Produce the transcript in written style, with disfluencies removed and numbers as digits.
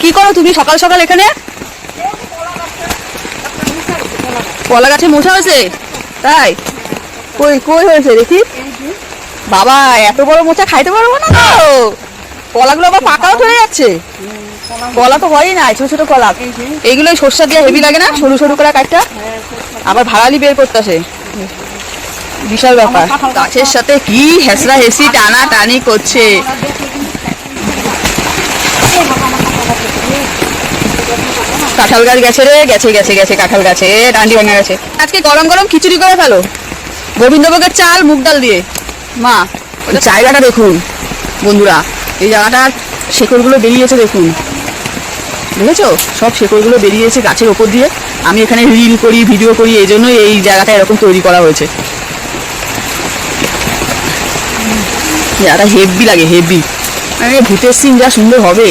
কি করো তুমি সকাল সকাল এখানে? কলা গাছে মশা হয়েছে? তাই? কই কই হয়েছে দেখি। বাবা এত বড় মোচা খাইতে পারবো না তো। কলাগুলো আবার পাকাও ধরে যাচ্ছে। কলা তো হয়ই না, ছোট ছোট কলা। এইগুলো সর্ষা দিয়ে হেভি লাগে না, সরু সরু করে কাটটা। আবার ভাড়ালি বের করতেছে, বিশাল ব্যাপার। গাছের সাথে কি হেসরা হেসি টানা টানি করছে। কাঁঠাল গাছ গেছে রে, গেছে গেছে গেছে কাঁঠাল গাছে ডান্ডি ভেঙে গেছে। আজকে গরম গরম খিচুড়ি করে ফেলো গোবিন্দভোগের চাল মুগ ডাল দিয়ে। মা জায়গাটা দেখুন বন্ধুরা, এই জায়গাটার শেকড়গুলো বেরিয়েছে দেখুন, দেখেছো? সব শেকড়গুলো বেরিয়েছে গাছের ওপর দিয়ে। আমি এখানে রিল করি, ভিডিও করি, এই জন্য এই জায়গাটা এরকম তৈরি করা হয়েছে। জায়গাটা হেভি লাগে, হেভি। ভূতের সিন যা সুন্দর হবে।